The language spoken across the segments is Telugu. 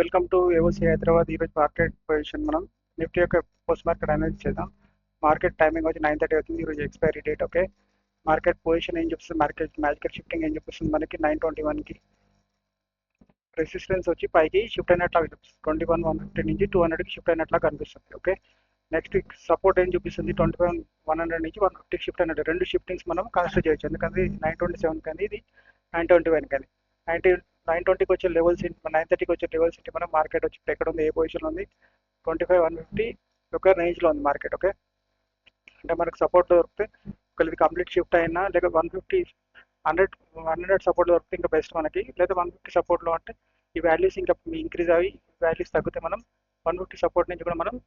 Welcome to AOC Hyderabad. ఈరోజు మార్కెట్ పొజిషన్ మనం నిఫ్టీ యొక్క పోస్ట్ మార్కెట్ అనాలిసిస్ చేద్దాం. మార్కెట్ టైమింగ్ వచ్చి 9:30 అవుతుంది. ఈరోజు expiry date. Okay, market position ఏం చూపిస్తుంది, మ్యాజికల్ షిఫ్టింగ్ ఏం చూపిస్తుంది మనకి 9:21కి రెసిస్టెన్స్ వచ్చి పైకి షిఫ్ట్ అయినట్లాగా చూపిస్తుంది. 21,150 నుంచి 200కి షిఫ్ట్ అయినట్లా కనిపిస్తుంది. ఓకే, నెక్స్ట్ సపోర్ట్ ఏం చూపిస్తుంది, 21,100 నుంచి 150కి షిఫ్ట్ అయినట్టు. రెండు షిఫ్టింగ్స్ మనం కన్సిడర్ చేయొచ్చు, ఎందుకంటే 9:27 కానీ ఇది 9:21 కానీ 9:20కి వచ్చే లెవెల్స్ 9:30కి వచ్చే లెవెల్స్ ఏంటి, మనం మార్కెట్ వచ్చి ఎక్కడ ఉంది, ఏ పొజిషన్ ఉంది, 25,150 ఒక రేంజ్లో ఉంది మార్కెట్. ఓకే, అంటే మనకు సపోర్ట్ దొరికితే ఒకవేళ ఇది కంప్లీట్ షిఫ్ట్ అయినా లేక 150 100 సపోర్ట్ దొరికితే ఇంకా బెస్ట్ మనకి. లేదా 150 సపోర్ట్లో అంటే ఈ వాల్యూస్ ఇంకా ఇంక్రీజ్ అయ్యి వాల్యూస్ తగ్గితే మనం 150 సపోర్ట్ నుంచి కూడా మనం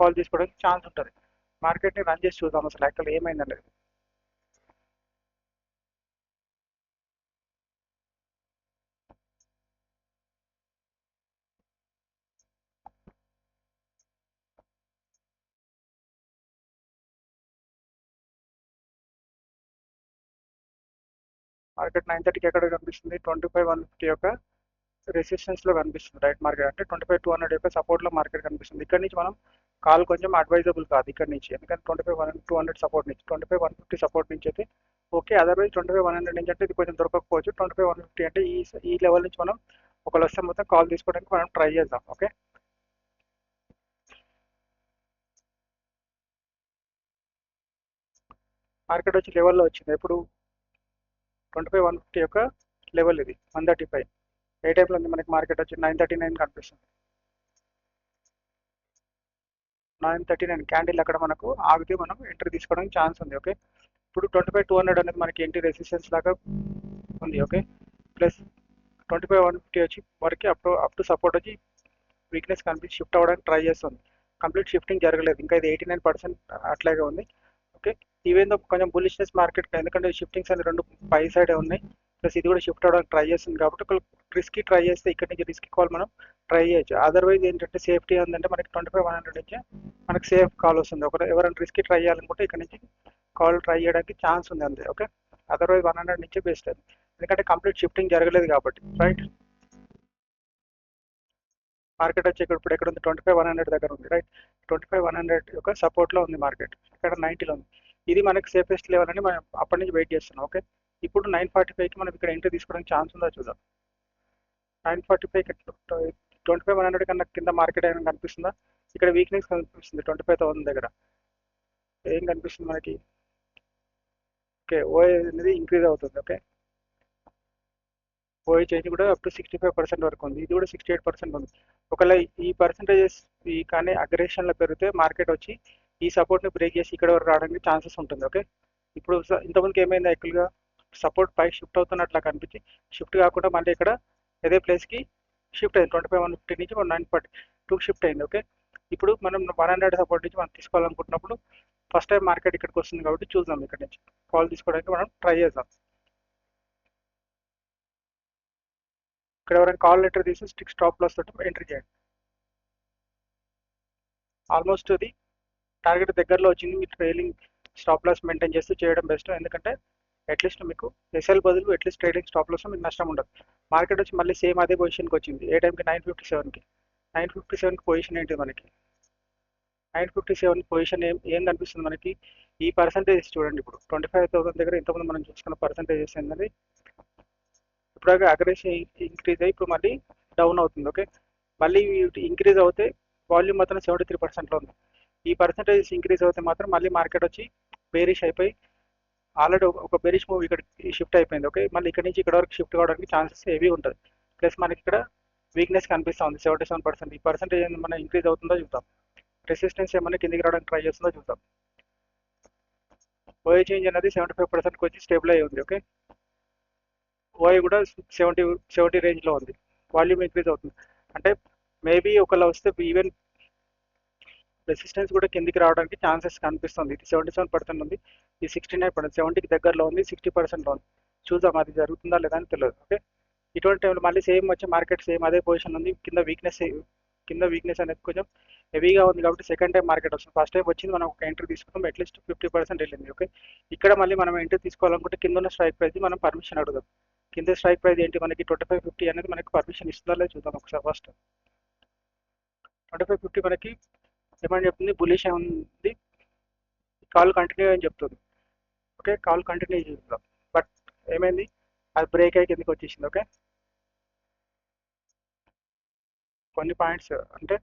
కాల్ తీసుకోవడానికి ఛాన్స్ ఉంటుంది. మార్కెట్ని రన్ చేసి చూద్దాం అసలు యాక్చువల్ ఏమైందండి. మార్కెట్ 9:30కి ఎక్కడ కనిపిస్తుంది, 25,150 యొక్క రెసిస్టెన్స్లో కనిపిస్తుంది. రైట్, మార్కెట్ అంటే 25,200 యొక్క సపోర్ట్లో మార్కెట్ కనిపిస్తుంది. ఇక్కడ నుంచి మనం కాల్ కొంచెం అడ్వైజబుల్ కాదు ఇక్కడ నుంచి, ఎందుకంటే 25,200 సపోర్ట్ నుంచి 25,150 సపోర్ట్ నుంచి అయితే ఓకే. అదర్వైజ్ 25,100 నుంచి అంటే ఇది కొంచెం దొరకకపోవచ్చు. 25,150 అంటే ఈ లెవెల్ నుంచి మనం ఒకవేళ వస్తే మొత్తం కాల్ తీసుకోవడానికి మనం ట్రై చేద్దాం. ఓకే, మార్కెట్ వచ్చి లెవెల్లో వచ్చింది ఎప్పుడు, 25,150 యొక్క లెవెల్ ఇది 135. ఏ టైంలో ఉంది మనకి మార్కెట్ వచ్చి 9:39 కనిపిస్తుంది. 9:39 క్యాండిల్ అక్కడ మనకు ఆగితే మనం ఎంట్రీ తీసుకోవడానికి ఛాన్స్ ఉంది. ఓకే, ఇప్పుడు 25,200 అనేది మనకి ఎంట్రీ రెసిస్టెన్స్ లాగా ఉంది. ఓకే, ప్లస్ 25,150 వచ్చి వరకు అప్ టు సపోర్ట్ వచ్చి వీక్నెస్ కనిపించి షిఫ్ట్ అవ్వడానికి ట్రై చేస్తుంది. కంప్లీట్ షిఫ్టింగ్ జరగలేదు ఇంకా, ఇది 89% అట్లాగే ఉంది. ఓకే, ఈవెన్ దో కొంచెం బులిష్నెస్ మార్కెట్, ఎందుకంటే షిఫ్టింగ్స్ అన్ని రెండు పై సైడే ఉన్నాయి, ప్లస్ ఇది కూడా షిఫ్ట్ అవ్వడానికి ట్రై చేస్తుంది. కాబట్టి ఒక రిస్కీ ట్రై చేస్తే ఇక్కడ నుంచి రిస్కీ కాల్ మనం ట్రై చేయొచ్చు. అదర్వైజ్ ఏంటంటే సేఫ్టీ ఉందంటే మనకి 25,100 నుంచి మనకి సేఫ్ కాల్ వస్తుంది. ఒక ఎవరైనా రిస్కీ ట్రై చేయాలనుకుంటే ఇక్కడ నుంచి కాల్ ట్రై చేయడానికి ఛాన్స్ ఉంది అంతే. ఓకే, అదర్వైజ్ 100 నుంచే బెస్ట్ అది, ఎందుకంటే కంప్లీట్ షిఫ్టింగ్ జరగలేదు కాబట్టి. రైట్, మార్కెట్ వచ్చి ఇప్పుడు ఎక్కడ ఉంది, 25,100 దగ్గర ఉంది. రైట్, 25,100 యొక్క సపోర్ట్లో ఉంది మార్కెట్, ఇక్కడ 90లో ఉంది. ఇది మనకి సేఫెస్ట్ లెవెల్ అని మనం అప్పటి నుంచి వెయిట్ చేస్తున్నాం. ఓకే, ఇప్పుడు 9:45కి మనం ఇక్కడ ఎంట్రీ తీసుకోవడానికి ఛాన్స్ ఉందో చూద్దాం. 9:45 25,100 కన్నా కింద మార్కెట్ అయినా కనిపిస్తుందా, ఇక్కడ వీక్నెస్ కనిపిస్తుంది 25,000 దగ్గర. ఏం కనిపిస్తుంది మనకి, ఓకే ఓఏ అనేది ఇంక్రీజ్ అవుతుంది. ఓకే, ఓఏ చేంజ్ కూడా అప్ టు 65% వరకు ఉంది, ఇది కూడా 68% ఉంది. ఒకవేళ ఈ పర్సంటేజెస్ ఈ కానీ అగ్రెషన్లో పెరిగితే మార్కెట్ వచ్చి ఈ సపోర్ట్ని బ్రేక్ చేసి ఇక్కడ వరకు రావడానికి ఛాన్సెస్ ఉంటుంది. ఓకే, ఇప్పుడు ఇంతకుముందుకు ఏమైంది, యాక్చువల్గా సపోర్ట్ పై షిఫ్ట్ అవుతున్నట్లా కనిపించి షిఫ్ట్ కాకుండా మళ్ళీ ఇక్కడ అదే ప్లేస్కి షిఫ్ట్ అయింది. 25,150 నుంచి 9:42 షిఫ్ట్ అయింది. ఓకే, ఇప్పుడు మనం 100 సపోర్ట్ నుంచి మనం తీసుకోవాలనుకుంటున్నప్పుడు ఫస్ట్ టైం మార్కెట్ ఇక్కడికి వస్తుంది కాబట్టి చూద్దాం, ఇక్కడ నుంచి కాల్ తీసుకోవడానికి మనం ట్రై చేద్దాం. ఇక్కడ ఎవరైనా కాల్ లెటర్ తీసి స్టాప్ లాస్ తోటి ఎంట్రీ చేయండి. ఆల్మోస్ట్ అది టార్గెట్ దగ్గరలో వచ్చింది. మీరు ట్రైలింగ్ స్టాప్ లాస్ మెయింటైన్ చేస్తూ చేయడం బెస్ట్, ఎందుకంటే అట్లీస్ట్ మీకు ఎస్ఎల్ బదులు అట్లీస్ట్ ట్రైలింగ్ స్టాప్ లాస్ మీకు నష్టం ఉండదు. మార్కెట్ వచ్చి మళ్ళీ సేమ్ అదే పొజిషన్కి వచ్చింది. ఏ టైంకి 9:57కి 9:57కి పొజిషన్ ఏంటి మనకి, 9:57 పొజిషన్ ఏం కనిపిస్తుంది మనకి, ఈ పర్సంటేజ్ చూడండి. ఇప్పుడు 25,000 దగ్గర ఇంతకుముందు మనం చూసుకున్న పర్సంటేజెస్ ఏంటంటే ఇప్పుడు అగ్రెషన్ ఇంక్రీజ్ అయ్యి ఇప్పుడు మళ్ళీ డౌన్ అవుతుంది. ఓకే, మళ్ళీ ఇంక్రీజ్ అవుతే వాల్యూమ్ మాత్రం 73%లో ఉంది. ఈ పర్సంటేజెస్ ఇంక్రీజ్ అవుతే మాత్రం మళ్ళీ మార్కెట్ వచ్చి బేరిష్ అయిపోయి ఆల్రెడీ ఒక బేరిష్ మూవ్ ఇక్కడ షిఫ్ట్ అయిపోయింది. ఓకే, మళ్ళీ ఇక్కడ నుంచి ఇక్కడ వరకు షిఫ్ట్ కావడానికి ఛాన్సెస్ హెవీ ఉంటుంది. ప్లస్ మనకి ఇక్కడ వీక్నెస్ కనిపిస్తూ ఉంది 77%. ఈ పర్సంటేజ్ ఏమైనా ఇంక్రీజ్ అవుతుందో చూద్దాం, రెసిస్టెన్స్ ఏమైనా కిందికి రావడానికి ట్రై చేస్తుందో చూద్దాం. ఓఏ చేంజ్ అనేది 75%కి వచ్చి స్టేబుల్ అయి ఉంది. ఓకే, ఓఐ కూడా 70 రేంజ్లో ఉంది, వాల్యూమ్ ఇంక్రీజ్ అవుతుంది. అంటే మేబీ ఒకవేళ వస్తే ఈవెన్ రెసిస్టెన్స్ కూడా కిందికి రావడానికి ఛాన్సెస్ కనిపిస్తుంది. ఇది 77% ఉంది, ఇది 69%, 70కి దగ్గరలో ఉంది, 60%లో ఉంది. చూద్దాం అది జరుగుతుందా లేదా అని తెలియదు. ఓకే, ఇటువంటి టైంలో మళ్ళీ సేమ్ వచ్చి మార్కెట్ సేమ్ అదే పొజిషన్ ఉంది, కింద వీక్నెస్ అనేది కొంచెం హెవీగా ఉంది. కాబట్టి సెకండ్ టైం మార్కెట్ వస్తుంది. ఫస్ట్ టైం వచ్చింది, మనం ఒక ఎంట్రీ తీసుకుంటాం, అట్లీస్ట్ 50% వెళ్ళింది. ఓకే, ఇక్కడ మళ్ళీ మనం ఎంట్రీ తీసుకోవాలనుకుంటే కింద ఉన్న స్ట్రైక్ ప్రైస్ మనం పర్మిషన్ అడుగుదాం. కింద స్ట్రైక్ ప్రైస్ ఏంటి మనకి 2550 అనేది మనకి పర్మిషన్ ఇస్తుందా లేదా చూద్దాం ఒకసారి ఫస్ట్. 2550 మనకి ఏమని చెప్తుంది, బులిష్ ఉంది, కాల్ కంటిన్యూ అని చెప్తుంది. ఓకే, కాల్ కంటిన్యూ చేద్దాం. బట్ ఏమైంది, అది బ్రేక్ అయ్యి కిందకి వచ్చేసింది. ఓకే, కొన్ని పాయింట్స్ అంటే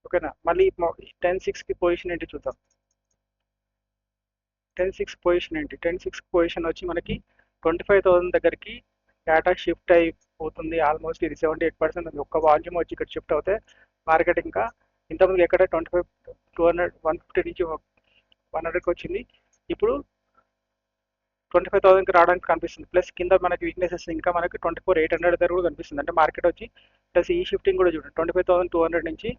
ఓకేనా. మళ్ళీ 10-6కి పొజిషన్ ఏంటి చూద్దాం. 10-6 పొజిషన్ ఏంటి, 10-6 పొజిషన్ వచ్చి మనకి 25,000 దగ్గరికి డేటా షిఫ్ట్ అయిపోతుంది. ఆల్మోస్ట్ ఇది 78% ఉంది. ఒక్క వాల్యూమ్ వచ్చి ఇక్కడ షిఫ్ట్ అవుతే మార్కెట్ ఇంకా ఇంతకుముందు ఎక్కడ 25 200 150 నుంచి 100కి వచ్చింది, ఇప్పుడు 25,000కి రావడానికి కనిపిస్తుంది. ప్లస్ కింద మనకి వీక్నెసెస్ ఇంకా మనకి 24,800 దగ్గర కూడా కనిపిస్తుంది. అంటే మార్కెట్ వచ్చి ప్లస్ ఈ షిఫ్టింగ్ కూడా చూడండి, 25,200 నుంచి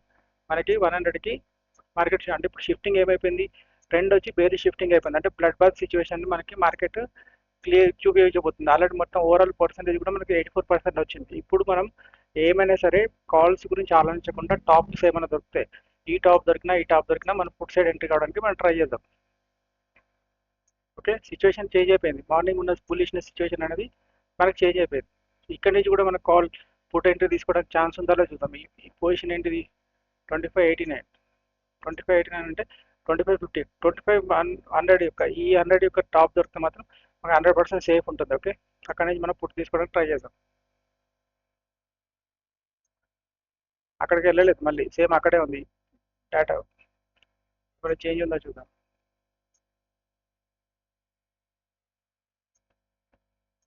మనకి 100కి మార్కెట్. అంటే ఇప్పుడు షిఫ్టింగ్ ఏమైపోయింది, ట్రెండ్ వచ్చి బేరీ షిఫ్టింగ్ అయిపోయింది. అంటే బ్లడ్ బాత్ సిచ్యువేషన్ మనకి మార్కెట్ క్లియర్ చూపించబోతుంది. ఆల్రెడీ మొత్తం ఓవరాల్ పర్సెంటేజ్ కూడా మనకి 84% వచ్చింది. ఇప్పుడు మనం ఏమైనా సరే కాల్స్ గురించి ఆలోచించకుండా టాప్స్ ఏమైనా దొరుకుతాయి, ఈ టాప్ దొరికినా ఈ టాప్ దొరికినా మనం ఫుడ్ సైడ్ ఎంట్రీ కావడానికి మనం ట్రై చేద్దాం. ఓకే, సిచ్యువేషన్ చేంజ్ అయిపోయింది. మార్నింగ్ ఉన్న బులిష్నెస్ సిచ్యువేషన్ అనేది మనకి చేంజ్ అయిపోయింది. ఇక్కడ నుంచి కూడా మనకు కాల్ ఫుడ్ ఎంట్రీ తీసుకోవడానికి ఛాన్స్ ఉందో చూద్దాం. ఈ పొజిషన్ ఏంటిది, 2589. 2589 అంటే 2550, 2500 యొక్క ఈ 100 యొక్క టాప్ దొరికితే మాత్రం మనకు 100% సేఫ్ ఉంటుంది. ఓకే, అక్కడ నుంచి మనం ఫుడ్ తీసుకోవడానికి ట్రై చేద్దాం. అక్కడికి వెళ్ళలేదు, మళ్ళీ సేమ్ అక్కడే ఉంది డేటా. ఇప్పుడు చేంజ్ ఉందో చూద్దాం.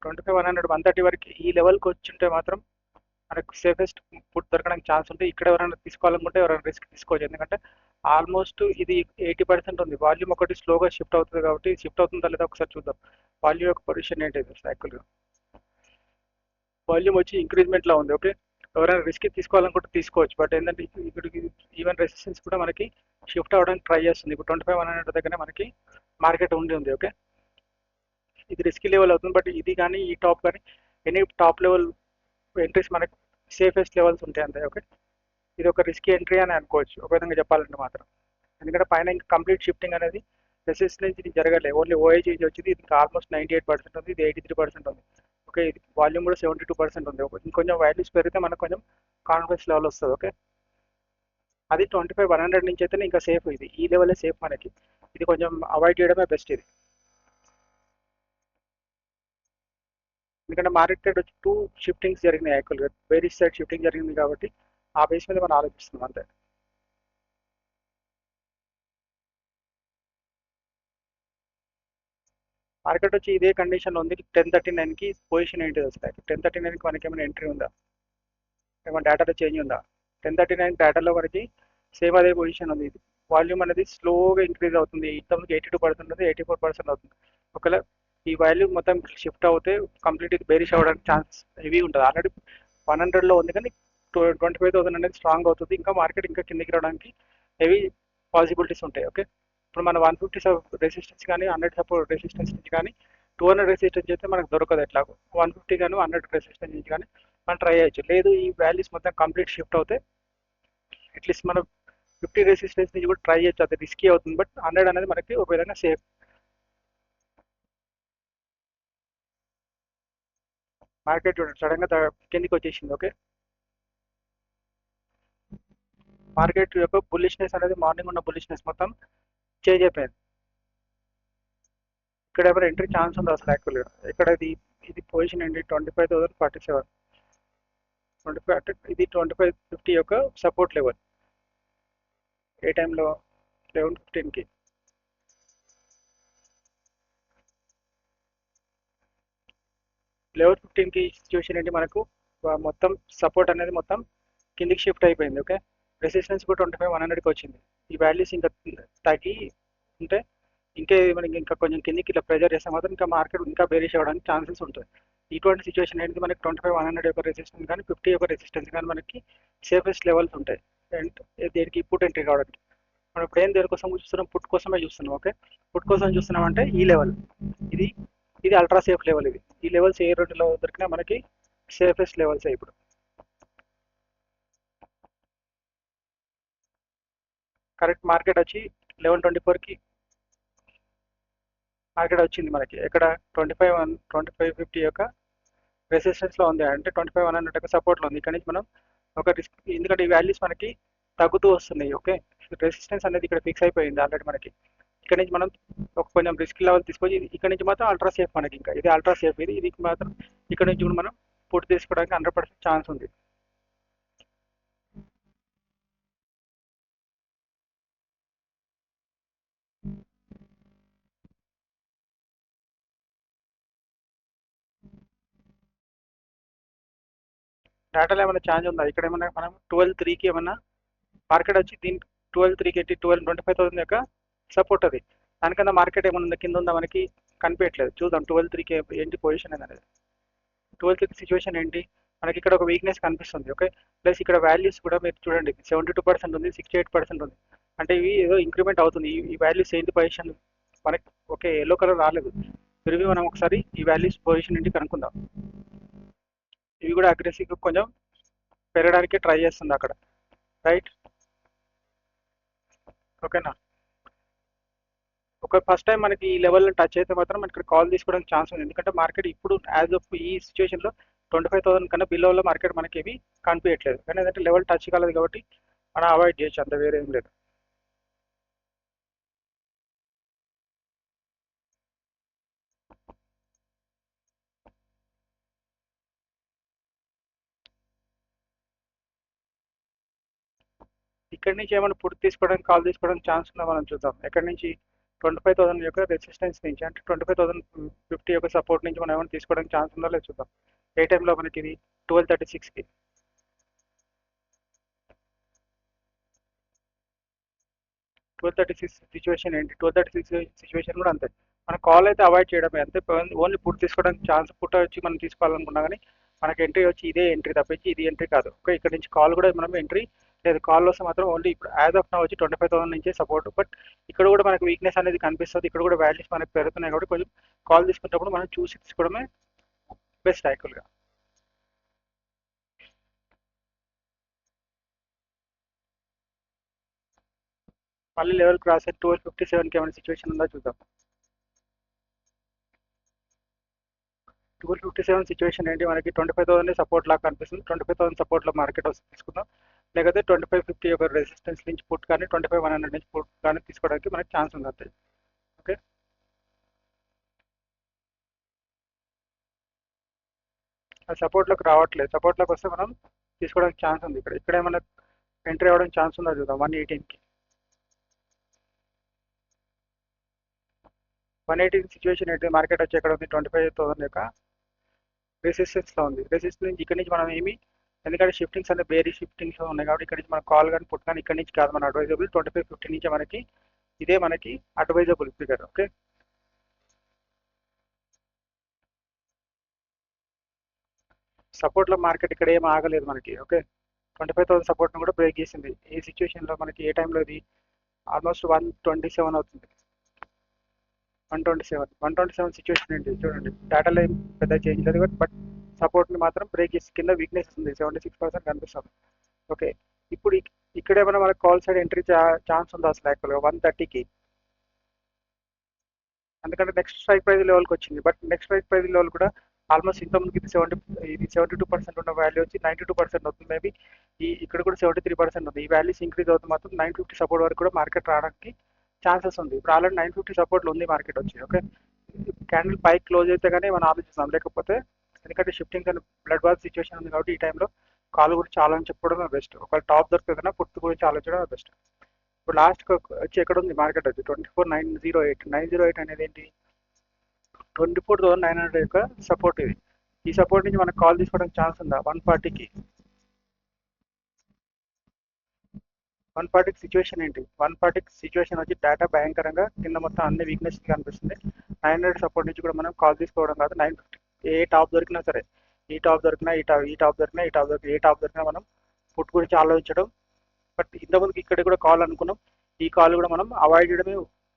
2500 130 వరకు ఈ లెవెల్కి వచ్చింటే మాత్రం మనకు సేఫెస్ట్ ఫుడ్ దొరకడానికి ఛాన్స్ ఉంటుంది. ఇక్కడ ఎవరైనా తీసుకోవాలనుకుంటే ఎవరైనా రిస్క్ తీసుకోవచ్చు. ఎందుకంటే ఆల్మోస్ట్ ఇది 80% ఉంది. వాల్యూమ్ ఒకటి స్లోగా షిఫ్ట్ అవుతుంది కాబట్టి షిఫ్ట్ అవుతుందా లేదా ఒకసారి చూద్దాం. వాల్యూమ్ యొక్క పొజిషన్ ఏంటి యాక్చువల్గా, వాల్యూమ్ వచ్చి ఇంక్రీజ్మెంట్లో ఉంది. ఓకే, ఎవరైనా రిస్క్ తీసుకోవాలనుకుంటే తీసుకోవచ్చు. బట్ ఏంటంటే ఇక్కడికి ఈవెన్ రెసిస్టెన్స్ కూడా మనకి షిఫ్ట్ అవ్వడానికి ట్రై చేస్తుంది. ఇప్పుడు 2500 దగ్గర మనకి మార్కెట్ ఉంది. ఓకే, ఇది రిస్క్ లెవెల్ అవుతుంది. బట్ ఇది కానీ ఈ టాప్ కానీ ఎనీ టాప్ లెవెల్ ఎంట్రీస్ మనకి సేఫెస్ట్ లెవెల్స్ ఉంటాయి అంతే. ఓకే, ఇది ఒక రిస్కీ ఎంట్రీ అని అనుకోవచ్చు ఒక విధంగా చెప్పాలంటే మాత్రం. ఎందుకంటే పైన ఇంకా కంప్లీట్ షిఫ్టింగ్ అనేది రెసిస్టెన్స్ ఇది జరగలేదు. ఓన్లీ ఓఐజీ వచ్చింది, ఇది ఆల్మోస్ట్ 98% ఉంది, ఇది 83% ఉంది. ఓకే, ఇది వాల్యూమ్ కూడా 72% ఉంది. ఇంకొంచెం వాల్యూస్ పెరిగితే మనకు కొంచెం కాన్ఫిడెన్స్ లెవెల్ వస్తుంది. ఓకే, అది 25,100 నుంచి అయితే ఇంకా సేఫ్. ఇది ఈ లెవెలే సేఫ్ మనకి, ఇది కొంచెం అవాయిడ్ చేయడమే బెస్ట్ ఇది. ఎందుకంటే మార్కెట్ వచ్చి 2 షిఫ్టింగ్స్ జరిగినాయి యాక్చువల్గా, వేరే సైడ్ షిఫ్టింగ్ జరిగింది కాబట్టి ఆ బేస్ మీద మనం ఆలోచిస్తున్నాం అంతే. మార్కెట్ వచ్చి ఇదే కండిషన్లో ఉంది. 1039కి పొజిషన్ ఏంటి వస్తాయి, 1039కి మనకి ఏమైనా ఎంట్రీ ఉందా, ఏమైనా డేటాలో చేంజ్ ఉందా. 1039 డేటాలో మనకి సేమ్ అదే పొజిషన్ ఉంది. వాల్యూమ్ అనేది స్లోగా ఇంక్రీజ్ అవుతుంది. ఇంతకుముందు 82% ఉంది, 84% అవుతుంది. ఒకవేళ ఈ వాల్యూమ్ మొత్తం షిఫ్ట్ అవుతే కంప్లీట్ ఇది బేరిష్ అవ్వడానికి ఛాన్స్ హెవీ ఉంటుంది. ఆల్రెడీ 100లో ఉంది కానీ 25,000 అనేది స్ట్రాంగ్ అవుతుంది. ఇంకా మార్కెట్ ఇంకా కిందకి రావడానికి హెవీ పాసిబిలిటీస్ ఉంటాయి. ఓకే, ఇప్పుడు మన 150 రెసిస్టెన్స్ కానీ 100 సపోర్ట్ రెసిస్టెన్స్ నుంచి కానీ 200 రెసిస్టెన్స్ అయితే మనకు దొరకదు. ఎట్లా 150 కానీ 100 రెసిస్టెన్స్ నుంచి కానీ మనం ట్రై చేయొచ్చు. లేదు ఈ వాల్యూస్ మొత్తం కంప్లీట్ షిఫ్ట్ అవుతే అట్లీస్ట్ మనం 50 రెసిస్టెన్స్ నుంచి కూడా ట్రై చేయొచ్చు. అది రిస్కీ అవుతుంది, బట్ 100 అనేది మనకి ఒక విధంగా సేఫ్. మార్కెట్ చూడండి సడన్గా కిందికి వచ్చేసింది. ఓకే, మార్కెట్ యొక్క బుల్లిష్నెస్ అనేది మార్నింగ్ ఉన్న బుల్లిష్నెస్ మొత్తం చేంజ్ అయిపోయింది. ఇక్కడ ఎవరు ఎంట్రీ ఛాన్స్ ఉంది అసలు యాక్చువల్గా. ఇక్కడ ఇది పొజిషన్ ఏంటి, 25,047, 25 అంటే ఇది 2550 యొక్క సపోర్ట్ లెవెల్. ఏ టైంలో 11:15కి. 11:15కి సిచ్యువేషన్ ఏంటి, మనకు మొత్తం సపోర్ట్ అనేది మొత్తం కిందికి షిఫ్ట్ అయిపోయింది. ఓకే, రెసిస్టెన్స్ కూడా 25,100కి వచ్చింది. ఈ వాల్యూస్ ఇంకా తగ్గి ఉంటే ఇంకా మనకి ఇంకా కొంచెం కిందికి ఇట్లా ప్రెజర్ చేస్తే మాత్రం ఇంకా మార్కెట్ ఇంకా బేరిష్ అవ్వడానికి ఛాన్సెస్ ఉంటుంది. ఇటువంటి సిచ్యువేషన్ ఏంటి, మనకి 25,100 యొక్క రెసిస్టెన్స్ కానీ 50 యొక్క రెసిస్టెన్స్ కానీ మనకి సేఫెస్ట్ లెవెల్స్ ఉంటాయి. అండ్ దేనికి పుట్ ఎంట్రీ కావడానికి మనం ఇప్పుడు ఏం దేనికోసం చూస్తున్నాం, పుట్ కోసమే చూస్తున్నాం. ఓకే, పుట్ కోసం చూస్తున్నాం అంటే ఈ లెవెల్ ఇది ఇది అల్ట్రా సేఫ్ లెవెల్. ఇది ఈ లెవెల్స్ ఏ రెండులో దొరికినా మనకి సేఫెస్ట్ లెవెల్స్. ఇప్పుడు కరెక్ట్ మార్కెట్ వచ్చి 11:24కి మార్కెట్ వచ్చింది మనకి. ఎక్కడ 25,50 యొక్క రెసిస్టెన్స్లో ఉంది, అంటే 25,100 యొక్క సపోర్ట్లో ఉంది. ఇక్కడ నుంచి మనం ఒక రిస్క్, ఎందుకంటే ఈ వాల్యూస్ మనకి తగ్గుతూ వస్తున్నాయి. ఓకే, రెసిస్టెన్స్ అనేది ఇక్కడ ఫిక్స్ అయిపోయింది ఆల్రెడీ మనకి. ఇక్కడ నుంచి మనం ఒక కొంచెం రిస్క్ లెవెల్ తీసుకొని ఇక్కడ నుంచి మాత్రం అల్ట్రా సేఫ్ మనకి, ఇంకా ఇది అల్ట్రా సేఫ్, ఇది మాత్రం ఇక్కడ నుంచి కూడా మనం పుట్ తీసుకోవడానికి 100% ఛాన్స్ ఉంది. డేటాలో ఏమైనా ఛాన్స్ ఉందా? ఇక్కడ ఏమైనా మనం 12,3కి ఏమన్నా మార్కెట్ వచ్చి దీని 12,3కి ఎట్టి 25,000 యొక్క సపోర్ట్ అది. దానికన్నా మార్కెట్ ఏమైనా ఉందా, కింద ఉందా మనకి కనిపించట్లేదు. చూద్దాం 12,3కి ఏంటి పొజిషన్ అనేది. 12,3 సిచ్యువేషన్ ఏంటి మనకి, ఇక్కడ ఒక వీక్నెస్ కనిపిస్తుంది. ఓకే, ప్లస్ ఇక్కడ వాల్యూస్ కూడా మీరు చూడండి 72% ఉంది, 68% ఉంది. అంటే ఇవి ఏదో ఇంక్రిమెంట్ అవుతుంది. ఈ వాల్యూస్ ఏంటి పొజిషన్ మనకి. ఓకే, ఎల్లో కలర్ రాలేదు. తిరిగి మనం ఒకసారి ఈ వాల్యూస్ పొజిషన్ ఏంటి కనుక్కుందాం. ఇవి కూడా అగ్రెసివ్గా కొంచెం పెరగడానికి ట్రై చేస్తుంది అక్కడ, రైట్. ఓకేనా, ఒక ఫస్ట్ టైం మనకి ఈ లెవెల్లో టచ్ అయితే మాత్రం మనకి ఇక్కడ కాల్ తీసుకోవడానికి ఛాన్స్ ఉంది. ఎందుకంటే మార్కెట్ ఇప్పుడు యాజ్ ఆఫ్ ఈ సిచ్యువేషన్లో 25,000 కన్నా బిలోలో మార్కెట్ మనకి ఏవి కనిపించట్లేదు. కానీ ఏంటంటే లెవెల్ టచ్ కాలేదు కాబట్టి మనం అవాయిడ్ చేయొచ్చు, అంత వేరే ఏం లేదు. ఇక్కడి నుంచి ఏమైనా పుట్ తీసుకోవడానికి కాల్ తీసుకోవడానికి ఛాన్స్ ఉందో మనం చూద్దాం. ఎక్కడి నుంచి 25,000 యొక్క రెసిస్టెన్స్ నుంచి, అంటే 25,050 యొక్క సపోర్ట్ నుంచి మనం ఏమైనా తీసుకోవడానికి ఛాన్స్ ఉందో లేదు చూద్దాం. ఏ టైంలో మనకి ఇది 12:36కి 12:36 సిచ్యువేషన్ ఏంటి, 12:36 సిచ్యువేషన్ కూడా అంతే. మన కాల్ అయితే అవాయిడ్ చేయడమే అంతే. ఓన్లీ పుట్ తీసుకోవడానికి ఛాన్స్, పుట్ వచ్చి మనం తీసుకోవాలనుకున్నా కానీ మనకి ఎంట్రీ వచ్చి ఇదే ఎంట్రీ తప్పించి ఇది ఎంట్రీ కాదు. ఓకే, ఇక్కడ నుంచి కాల్ కూడా మనం ఎంట్రీ లేదు. కాల్ వస్తే మాత్రం ఓన్లీ ఇప్పుడు యాజ్ ఆఫ్ నా వచ్చి 25,000 నుంచే సపోర్ట్. బట్ ఇక్కడ కూడా మనకి వీక్నెస్ అనేది కనిపిస్తుంది. ఇక్కడ కూడా వాల్యూస్ మనకి పెరుగుతున్నాయి కాబట్టి కొంచెం కాల్ తీసుకున్నప్పుడు మనం చూసి తీసుకోవడమే బెస్ట్ యాక్చువల్గా. మళ్ళీ లెవెల్ క్రాస్ అయ్యి 12:57కి ఏమైనా సిచ్యువేషన్ ఉందా చూద్దాం. 12:57 సిచ్యువేషన్ ఏంటి మనకి, 25,000 సపోర్ట్ లాగా కనిపిస్తుంది. 25,000 సపోర్ట్లో మార్కెట్ వస్తే తీసుకుందాం, లేకపోతే 2550 ఒక రెసిస్టెన్స్ నుంచి పుట్ కానీ 25,100 నుంచి పుట్ కానీ తీసుకోవడానికి మనకి ఛాన్స్ ఉంది అంతే. ఓకే, ఆ సపోర్ట్లోకి రావట్లేదు. సపోర్ట్లోకి వస్తే మనం తీసుకోవడానికి ఛాన్స్ ఉంది. ఇక్కడ ఏమైనా ఎంట్రీ అవ్వడానికి ఛాన్స్ ఉందా చూద్దాం. 118కి 118 సిచ్యువేషన్ ఏంటి, మార్కెట్ వచ్చి ఎక్కడ ఉంది 25,000 యొక్క రెసిస్టెన్స్లో ఉంది. రెసిస్టెన్స్ నుంచి ఇక్కడ నుంచి మనం ఏమి, ఎందుకంటే షిఫ్టింగ్స్ అంటే వేరీ షిఫ్టింగ్స్ ఉన్నాయి కాబట్టి ఇక్కడ నుంచి మనం కాల్ కానీ పుట్ కానీ ఇక్కడ నుంచి కాదు మన అడ్వైజబుల్. 2550 నుంచి మనకి ఇదే మనకి అడ్వైజబుల్ ఫిగర్. ఓకే, సపోర్ట్లో మార్కెట్ ఇక్కడ ఏం ఆగలేదు మనకి. ఓకే, 25,000 సపోర్ట్ను కూడా బ్రేక్ చేసింది. ఈ సిచ్యువేషన్లో మనకి ఏ టైంలో ఇది ఆల్మోస్ట్ 127 అవుతుంది. 127 సిచ్యువేషన్ ఏంటి చూడండి. డేటాలో ఏం పెద్ద చేంజ్ లేదు బట్ సపోర్ట్ని మాత్రం బ్రేక్ చేసి కింద వీక్నెస్ ఉంది, 76% కనిపిస్తుంది. ఓకే, ఇప్పుడు ఇక్కడ ఏమైనా మనకి కాల్ సైడ్ ఎంట్రీ ఛాన్స్ ఉందా అసలు యాక్చువల్గా 130కి. ఎందుకంటే నెక్స్ట్ స్ట్రైక్ ప్రైస్ లెవెల్కి వచ్చింది. But next strike price level కూడా ఆల్మోస్ట్ ఇంతకుముందుకి ఇది 72% ఉన్న వాల్యూ వచ్చి 92% అవుతుంది. మేబీ ఇక్కడ కూడా 73% ఉంది. ఈ వాల్యూస్ ఇంక్రీజ్ అవుతుంది మాత్రం 950 సపోర్ట్ వరకు కూడా మార్కెట్ రావడానికి ఛాన్సెస్ ఉంది. ఇప్పుడు ఆల్రెడీ 950 సపోర్ట్లు ఉంది మార్కెట్ వచ్చి. ఓకే, క్యాండిల్ పైకి క్లోజ్ అయితే కానీ మనం ఆలోచిస్తాం, లేకపోతే ఎందుకంటే shifting and blood bath situation ఉంది కాబట్టి ఈ టైంలో కాల్ గురించి ఆలోచించకపోవడమే బెస్ట్. ఒకవేళ టాప్ దొరకదన్నా పుట్టు గురించి ఆలోచించడమే బెస్ట్. ఇప్పుడు లాస్ట్ వచ్చి ఎక్కడ ఉంది మార్కెట్ వచ్చి 24,908 అనేది ఏంటి, 24,900 యొక్క సపోర్ట్ ఇది. ఈ సపోర్ట్ నుంచి మనకు కాల్ తీసుకోవడానికి ఛాన్స్ ఉందా 140కి. 140 సిచ్యువేషన్ ఏంటి, 140 సిచ్యువేషన్ వచ్చి డేటా భయంకరంగా కింద మొత్తం అన్ని వీక్నెస్ కనిపిస్తుంది. 900 సపోర్ట్ నుంచి కూడా మనం కాల్ తీసుకోవడం కాదు. 950 ఏ టాప్ దొరికినా సరే, ఈ టాప్ దొరికినా ఈ టాప్ దొరికినా ఏ టాప్ దొరికినా మనం పుట్ గురించి ఆలోచించడం. బట్ ఇంతకుముందుకు ఇక్కడ కూడా కాల్ అనుకున్నాం, ఈ కాల్ కూడా మనం అవాయిడ్ చేయడమే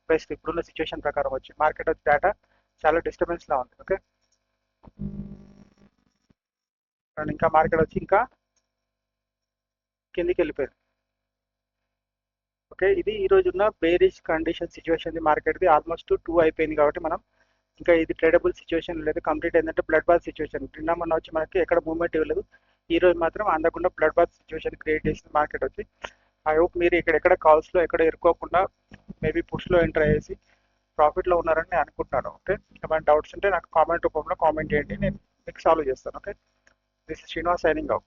బెస్ట్ ఇప్పుడున్న సిచ్యువేషన్ ప్రకారం. వచ్చి మార్కెట్ వచ్చి డేటా చాలా డిస్టర్బెన్స్లా ఉంది. ఓకే, అండ్ ఇంకా మార్కెట్ వచ్చి ఇంకా కిందికి వెళ్ళిపోయింది. ఓకే, ఇది ఈ రోజు ఉన్న బేరిష్ కండిషన్ సిచ్యువేషన్ మార్కెట్ది ఆల్మోస్ట్ 2 అయిపోయింది కాబట్టి మనం ఇంకా ఇది ట్రేడబుల్ సిచ్యువేషన్ లేదు. కంప్లీట్ ఏంటంటే బ్లడ్ బాత్ సిచ్యువేషన్. నిన్న మొన్న వచ్చి మనకి ఎక్కడ మూవ్మెంట్ ఇవ్వలేదు. ఈ రోజు మాత్రం అందకుండా బ్లడ్ బాత్ సిచ్యువేషన్ క్రియేట్ చేసింది మార్కెట్ వచ్చి. ఐ హోప్ మీరు ఎక్కడ కాల్స్లో ఎక్కడ ఇరుక్కోకుండా మేబీ పుష్లో ఎంటర్ అయ్యేసి ప్రాఫిట్లో ఉన్నారని నేను అనుకుంటున్నాను. ఓకే, ఏమైనా డౌట్స్ ఉంటే నాకు కామెంట్ రూపంలో కామెంట్ చేయండి, నేను మీకు సాల్వ్ చేస్తాను. Okay, this is Srinivas signing out.